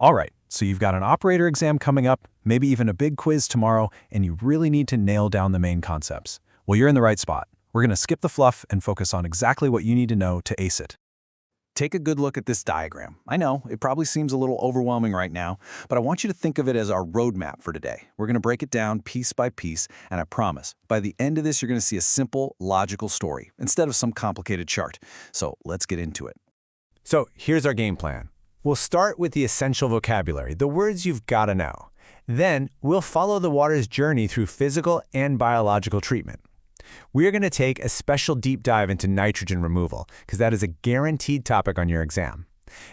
All right, so you've got an operator exam coming up, maybe even a big quiz tomorrow, and you really need to nail down the main concepts. Well, you're in the right spot. We're going to skip the fluff and focus on exactly what you need to know to ace it. Take a good look at this diagram. I know, it probably seems a little overwhelming right now, but I want you to think of it as our roadmap for today. We're going to break it down piece by piece, and I promise, by the end of this, you're going to see a simple, logical story instead of some complicated chart. So let's get into it. So here's our game plan. We'll start with the essential vocabulary, the words you've got to know. Then we'll follow the water's journey through physical and biological treatment. We're going to take a special deep dive into nitrogen removal, because that is a guaranteed topic on your exam.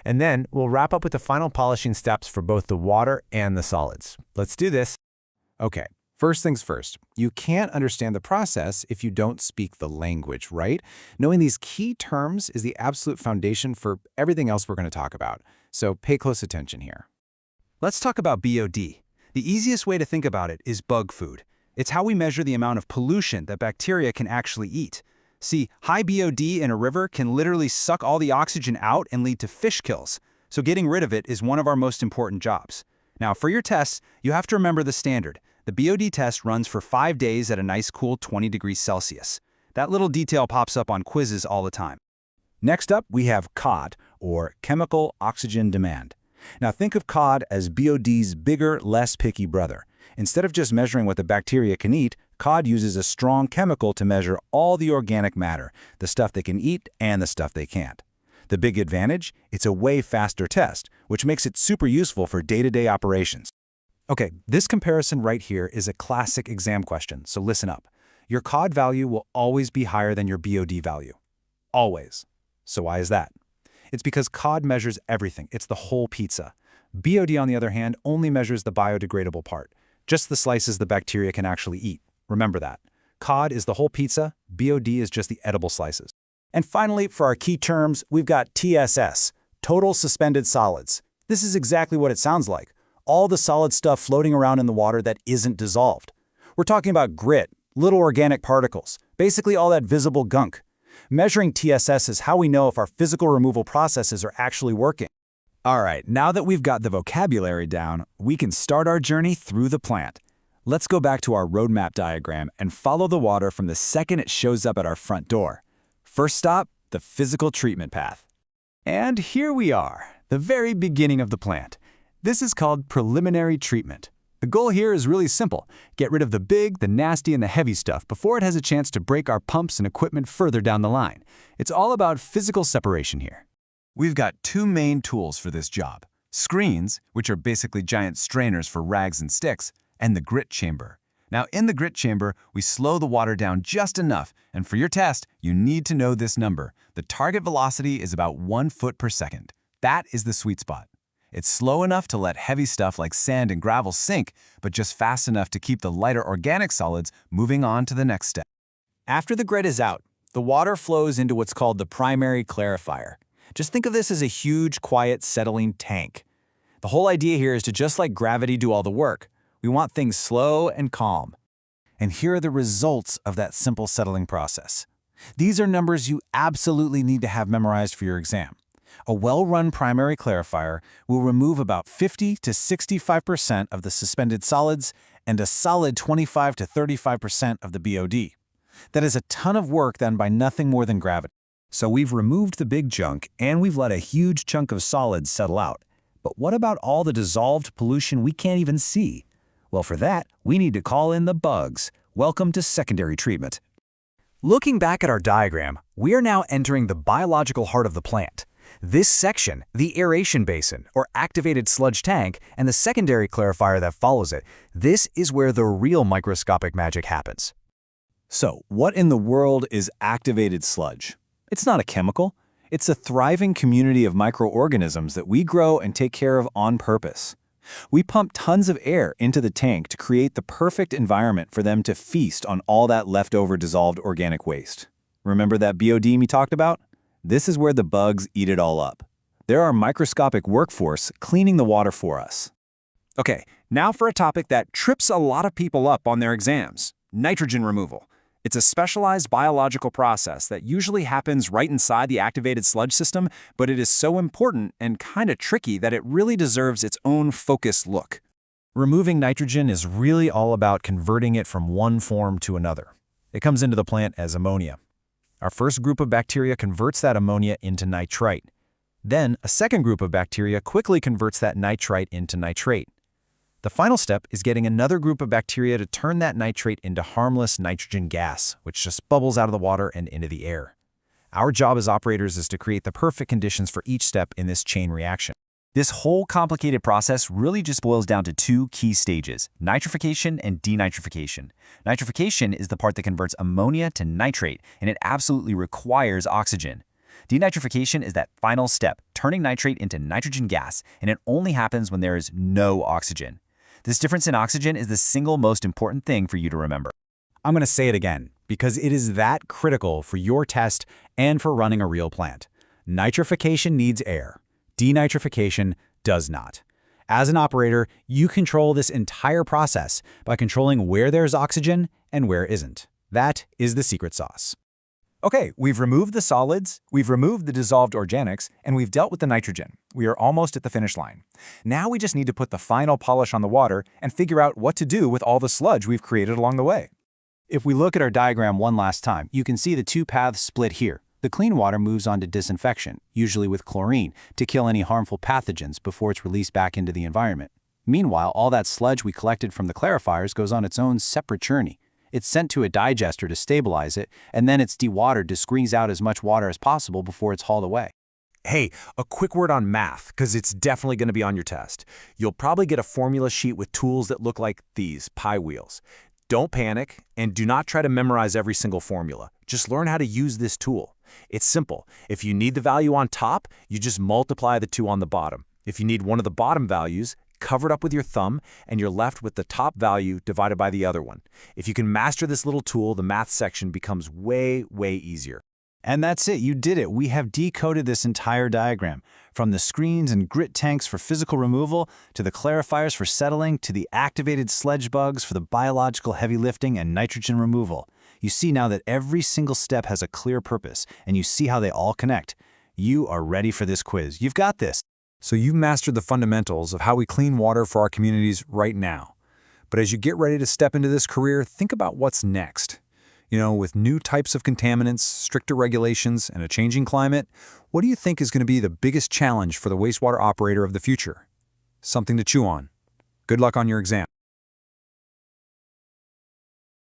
And then we'll wrap up with the final polishing steps for both the water and the solids. Let's do this. Okay, first things first. You can't understand the process if you don't speak the language, right? Knowing these key terms is the absolute foundation for everything else we're going to talk about. So pay close attention here. Let's talk about BOD. The easiest way to think about it is bug food. It's how we measure the amount of pollution that bacteria can actually eat. See, high BOD in a river can literally suck all the oxygen out and lead to fish kills. So getting rid of it is one of our most important jobs. Now, for your tests, you have to remember the standard. The BOD test runs for 5 days at a nice cool 20 degrees Celsius. That little detail pops up on quizzes all the time. Next up, we have COD, or chemical oxygen demand. Now think of COD as BOD's bigger, less picky brother. Instead of just measuring what the bacteria can eat, COD uses a strong chemical to measure all the organic matter, the stuff they can eat and the stuff they can't. The big advantage? It's a way faster test, which makes it super useful for day-to-day operations. Okay, this comparison right here is a classic exam question, so listen up. Your COD value will always be higher than your BOD value. Always. So why is that? It's because COD measures everything. It's the whole pizza. BOD, on the other hand, only measures the biodegradable part, just the slices the bacteria can actually eat. Remember that. COD is the whole pizza, BOD is just the edible slices. And finally, for our key terms, we've got TSS, total suspended solids. This is exactly what it sounds like. All the solid stuff floating around in the water that isn't dissolved. We're talking about grit, little organic particles, basically all that visible gunk. Measuring TSS is how we know if our physical removal processes are actually working. All right, now that we've got the vocabulary down, we can start our journey through the plant. Let's go back to our roadmap diagram and follow the water from the second it shows up at our front door. First stop, the physical treatment path. And here we are, the very beginning of the plant. This is called preliminary treatment. The goal here is really simple. Get rid of the big, the nasty, and the heavy stuff before it has a chance to break our pumps and equipment further down the line. It's all about physical separation here. We've got two main tools for this job. Screens, which are basically giant strainers for rags and sticks, and the grit chamber. Now, in the grit chamber, we slow the water down just enough, and for your test, you need to know this number. The target velocity is about 1 foot per second. That is the sweet spot. It's slow enough to let heavy stuff like sand and gravel sink, but just fast enough to keep the lighter organic solids moving on to the next step. After the grit is out, the water flows into what's called the primary clarifier. Just think of this as a huge, quiet, settling tank. The whole idea here is to just let gravity do all the work. We want things slow and calm. And here are the results of that simple settling process. These are numbers you absolutely need to have memorized for your exam. A well-run primary clarifier will remove about 50 to 65% of the suspended solids and a solid 25 to 35% of the BOD. That is a ton of work done by nothing more than gravity. So we've removed the big junk and we've let a huge chunk of solids settle out. But what about all the dissolved pollution we can't even see? Well, for that, we need to call in the bugs. Welcome to secondary treatment. Looking back at our diagram, we are now entering the biological heart of the plant. This section, the aeration basin, or activated sludge tank, and the secondary clarifier that follows it, this is where the real microscopic magic happens. So, what in the world is activated sludge? It's not a chemical. It's a thriving community of microorganisms that we grow and take care of on purpose. We pump tons of air into the tank to create the perfect environment for them to feast on all that leftover dissolved organic waste. Remember that BOD we talked about? This is where the bugs eat it all up. They're our microscopic workforce cleaning the water for us. Okay, now for a topic that trips a lot of people up on their exams: nitrogen removal. It's a specialized biological process that usually happens right inside the activated sludge system, but it is so important and kind of tricky that it really deserves its own focused look. Removing nitrogen is really all about converting it from one form to another. It comes into the plant as ammonia. Our first group of bacteria converts that ammonia into nitrite. Then, a second group of bacteria quickly converts that nitrite into nitrate. The final step is getting another group of bacteria to turn that nitrate into harmless nitrogen gas, which just bubbles out of the water and into the air. Our job as operators is to create the perfect conditions for each step in this chain reaction. This whole complicated process really just boils down to two key stages: nitrification and denitrification. Nitrification is the part that converts ammonia to nitrate, and it absolutely requires oxygen. Denitrification is that final step, turning nitrate into nitrogen gas, and it only happens when there is no oxygen. This difference in oxygen is the single most important thing for you to remember. I'm going to say it again, because it is that critical for your test and for running a real plant. Nitrification needs air. Denitrification does not. As an operator, you control this entire process by controlling where there's oxygen and where isn't. That is the secret sauce. Okay, we've removed the solids, we've removed the dissolved organics, and we've dealt with the nitrogen. We are almost at the finish line. Now we just need to put the final polish on the water and figure out what to do with all the sludge we've created along the way. If we look at our diagram one last time, you can see the two paths split here. The clean water moves on to disinfection, usually with chlorine, to kill any harmful pathogens before it's released back into the environment. Meanwhile, all that sludge we collected from the clarifiers goes on its own separate journey. It's sent to a digester to stabilize it, and then it's dewatered to squeeze out as much water as possible before it's hauled away. Hey, a quick word on math, because it's definitely going to be on your test. You'll probably get a formula sheet with tools that look like these pie wheels. Don't panic, and do not try to memorize every single formula. Just learn how to use this tool. It's simple. If you need the value on top, you just multiply the two on the bottom. If you need one of the bottom values, cover it up with your thumb, and you're left with the top value divided by the other one. If you can master this little tool, the math section becomes way, way easier. And that's it, you did it. We have decoded this entire diagram. From the screens and grit tanks for physical removal, to the clarifiers for settling, to the activated sludge bugs for the biological heavy lifting and nitrogen removal. You see now that every single step has a clear purpose, and you see how they all connect. You are ready for this quiz. You've got this. So you've mastered the fundamentals of how we clean water for our communities right now. But as you get ready to step into this career, think about what's next. With new types of contaminants, stricter regulations, and a changing climate, what do you think is going to be the biggest challenge for the wastewater operator of the future? Something to chew on. Good luck on your exam.